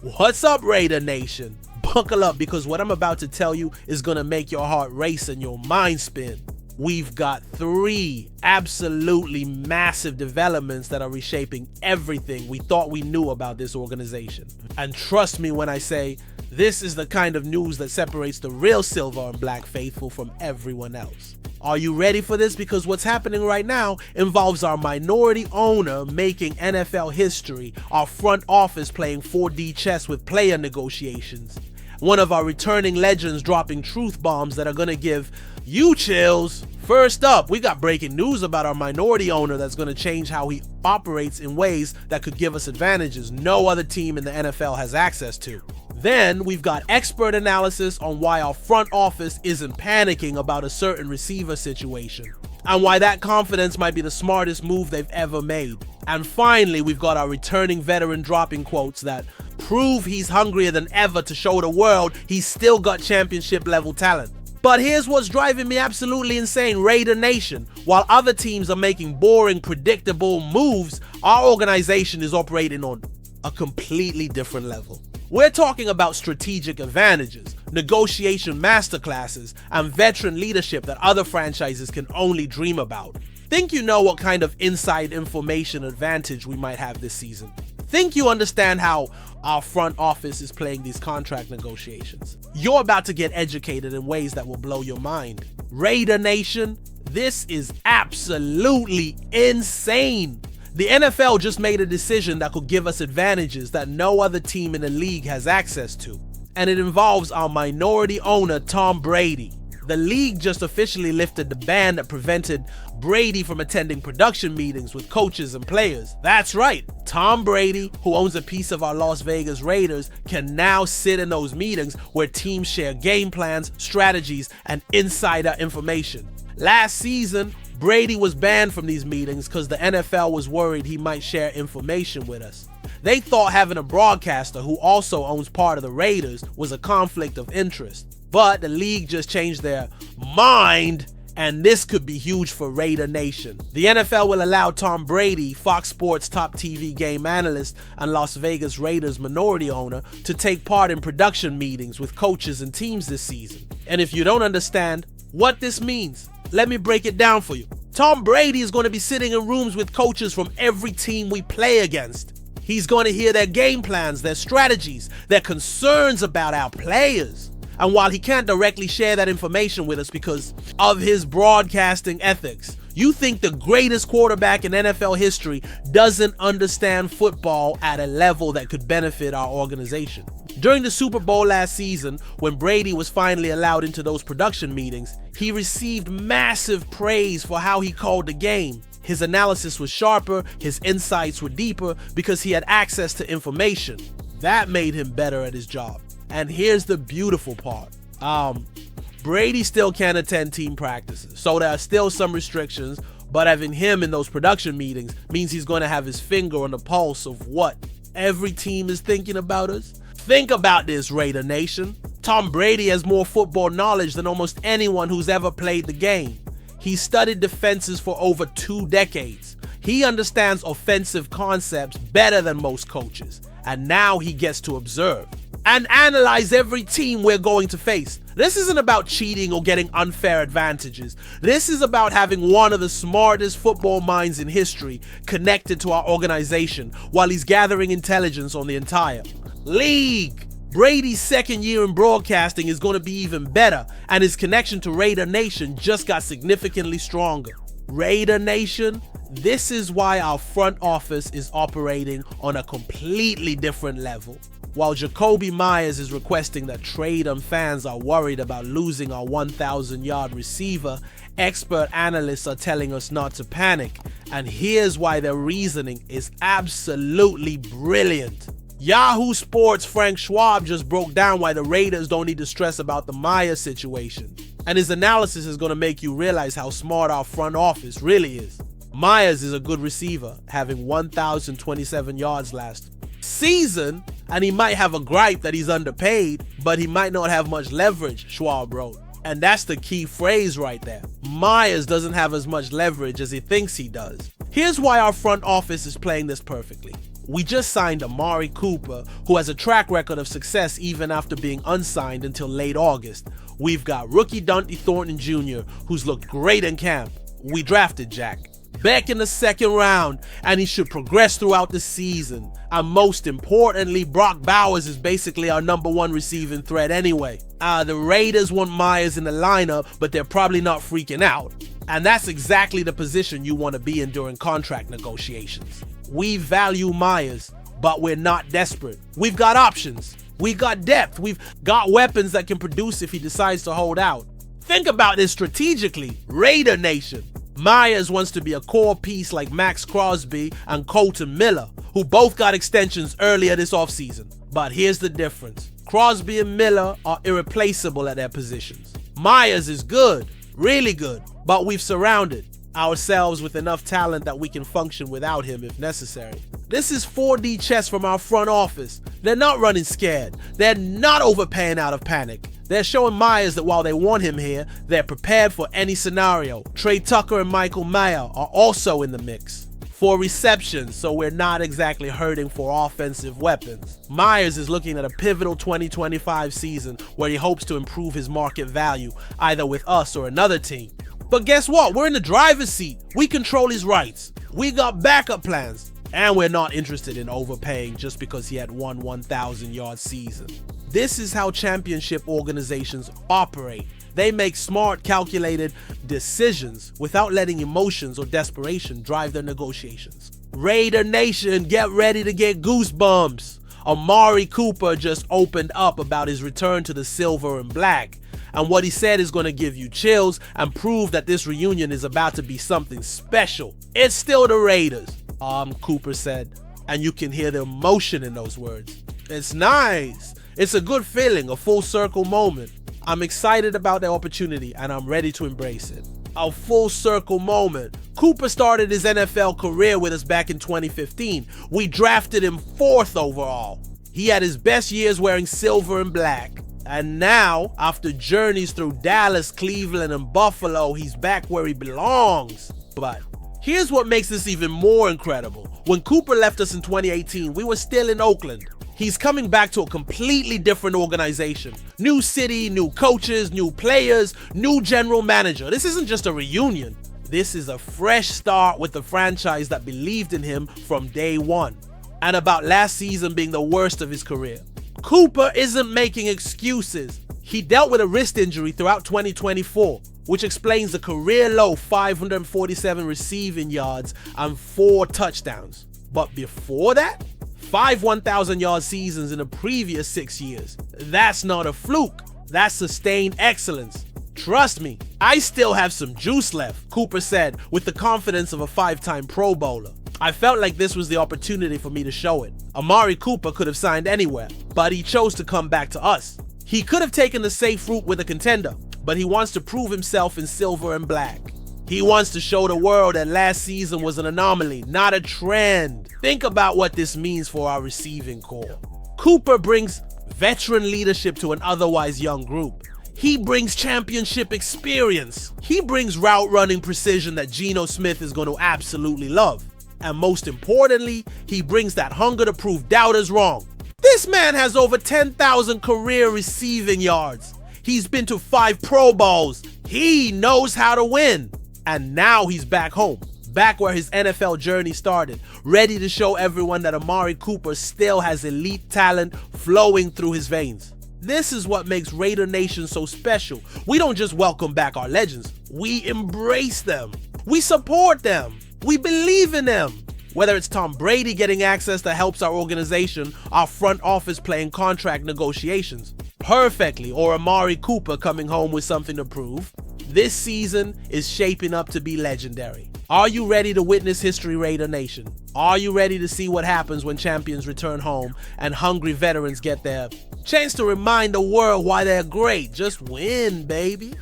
What's up, Raider Nation? Buckle up, because what I'm about to tell you is gonna make your heart race and your mind spin. We've got 3 absolutely massive developments that are reshaping everything we thought we knew about this organization. And trust me when I say, this is the kind of news that separates the real silver and black faithful from everyone else. Are you ready for this? Because what's happening right now involves our minority owner making NFL history, our front office playing 4D chess with player negotiations, one of our returning legends dropping truth bombs that are gonna give you chills. First up, we got breaking news about our minority owner that's gonna change how he operates in ways that could give us advantages no other team in the NFL has access to. Then we've got expert analysis on why our front office isn't panicking about a certain receiver situation, and why that confidence might be the smartest move they've ever made. And finally, we've got our returning veteran dropping quotes that prove he's hungrier than ever to show the world he's still got championship level talent. But here's what's driving me absolutely insane, Raider Nation. While other teams are making boring, predictable moves, our organization is operating on a completely different level. We're talking about strategic advantages, negotiation masterclasses, and veteran leadership that other franchises can only dream about. Think you know what kind of inside information advantage we might have this season? Think you understand how our front office is playing these contract negotiations? You're about to get educated in ways that will blow your mind. Raider Nation, this is absolutely insane. The NFL just made a decision that could give us advantages that no other team in the league has access to. And it involves our minority owner, Tom Brady. The league just officially lifted the ban that prevented Brady from attending production meetings with coaches and players. That's right, Tom Brady, who owns a piece of our Las Vegas Raiders, can now sit in those meetings where teams share game plans, strategies, and insider information. Last season, Brady was banned from these meetings because the NFL was worried he might share information with us. They thought having a broadcaster who also owns part of the Raiders was a conflict of interest. But the league just changed their mind, and this could be huge for Raider Nation. The NFL will allow Tom Brady, Fox Sports top TV game analyst and Las Vegas Raiders minority owner, to take part in production meetings with coaches and teams this season. And if you don't understand what this means, let me break it down for you. Tom Brady is going to be sitting in rooms with coaches from every team we play against. He's going to hear their game plans, their strategies, their concerns about our players. And while he can't directly share that information with us because of his broadcasting ethics, you think the greatest quarterback in NFL history doesn't understand football at a level that could benefit our organization. During the Super Bowl last season, when Brady was finally allowed into those production meetings, he received massive praise for how he called the game. His analysis was sharper, his insights were deeper because he had access to information. That made him better at his job. And here's the beautiful part. Brady still can't attend team practices, so there are still some restrictions, but having him in those production meetings means he's going to have his finger on the pulse of what every team is thinking about us. Think about this, Raider Nation. Tom Brady has more football knowledge than almost anyone who's ever played the game. He studied defenses for over 2 decades. He understands offensive concepts better than most coaches, and now he gets to observe and analyze every team we're going to face. This isn't about cheating or getting unfair advantages. This is about having one of the smartest football minds in history connected to our organization while he's gathering intelligence on the entire league. Brady's second year in broadcasting is going to be even better, and his connection to Raider Nation just got significantly stronger. Raider Nation, this is why our front office is operating on a completely different level. While Jacoby Myers is requesting that trade and fans are worried about losing our 1,000-yard receiver, expert analysts are telling us not to panic, and here's why their reasoning is absolutely brilliant. Yahoo Sports' Frank Schwab just broke down why the Raiders don't need to stress about the Myers situation, and his analysis is going to make you realize how smart our front office really is. Myers is a good receiver, having 1,027 yards last season, and he might have a gripe that he's underpaid, but he might not have much leverage, Schwab wrote. And that's the key phrase right there. Myers doesn't have as much leverage as he thinks he does. Here's why our front office is playing this perfectly. We just signed Amari Cooper, who has a track record of success even after being unsigned until late August. We've got rookie Dante Thornton Jr., who's looked great in camp. We drafted Jack Beck in the second round, and he should progress throughout the season. And most importantly, Brock Bowers is basically our #1 receiving threat anyway. The Raiders want Myers in the lineup, but they're probably not freaking out. And that's exactly the position you want to be in during contract negotiations. We value Myers, but we're not desperate. We've got options. We've got depth. We've got weapons that can produce if he decides to hold out. Think about this strategically, Raider Nation. Myers wants to be a core piece like Max Crosby and Colton Miller, who both got extensions earlier this offseason. But here's the difference. Crosby and Miller are irreplaceable at their positions. Myers is good, really good, but we've surrounded ourselves with enough talent that we can function without him if necessary. This is 4D chess from our front office. They're not running scared. They're not overpaying out of panic. They're showing Myers that while they want him here, they're prepared for any scenario. Trey Tucker and Michael Mayer are also in the mix for receptions, so we're not exactly hurting for offensive weapons. Myers is looking at a pivotal 2025 season where he hopes to improve his market value, either with us or another team. But guess what? We're in the driver's seat. We control his rights. We got backup plans. And we're not interested in overpaying just because he had one 1,000-yard season. This is how championship organizations operate. They make smart, calculated decisions without letting emotions or desperation drive their negotiations. Raider Nation, get ready to get goosebumps. Amari Cooper just opened up about his return to the silver and black. And what he said is going to give you chills and prove that this reunion is about to be something special. It's still the Raiders, Cooper said. And you can hear the emotion in those words. It's nice. It's a good feeling, a full circle moment. I'm excited about the opportunity and I'm ready to embrace it. A full circle moment. Cooper started his NFL career with us back in 2015. We drafted him 4th overall. He had his best years wearing silver and black. And now, after journeys through Dallas, Cleveland, and Buffalo, he's back where he belongs. But here's what makes this even more incredible. When Cooper left us in 2018, we were still in Oakland. He's coming back to a completely different organization. New city, new coaches, new players, new general manager. This isn't just a reunion. This is a fresh start with the franchise that believed in him from day one. And about last season being the worst of his career. Cooper isn't making excuses. He dealt with a wrist injury throughout 2024, which explains the career-low 547 receiving yards and 4 touchdowns. But before that, 5 1,000-yard seasons in the previous 6 years. That's not a fluke. That's sustained excellence. Trust me, I still have some juice left, Cooper said with the confidence of a 5-time Pro Bowler. I felt like this was the opportunity for me to show it. Amari Cooper could have signed anywhere, but he chose to come back to us. He could have taken the safe route with a contender, but he wants to prove himself in silver and black. He wants to show the world that last season was an anomaly, not a trend. Think about what this means for our receiving core. Cooper brings veteran leadership to an otherwise young group. He brings championship experience. He brings route running precision that Geno Smith is going to absolutely love. And most importantly, he brings that hunger to prove doubters wrong. This man has over 10,000 career receiving yards. He's been to 5 Pro Bowls. He knows how to win. And now he's back home, back where his NFL journey started, ready to show everyone that Amari Cooper still has elite talent flowing through his veins. This is what makes Raider Nation so special. We don't just welcome back our legends. We embrace them. We support them. We believe in them. Whether it's Tom Brady getting access that helps our organization, our front office playing contract negotiations perfectly, or Amari Cooper coming home with something to prove, this season is shaping up to be legendary. Are you ready to witness history, Raider Nation? Are you ready to see what happens when champions return home and hungry veterans get their chance to remind the world why they're great? Just win, baby.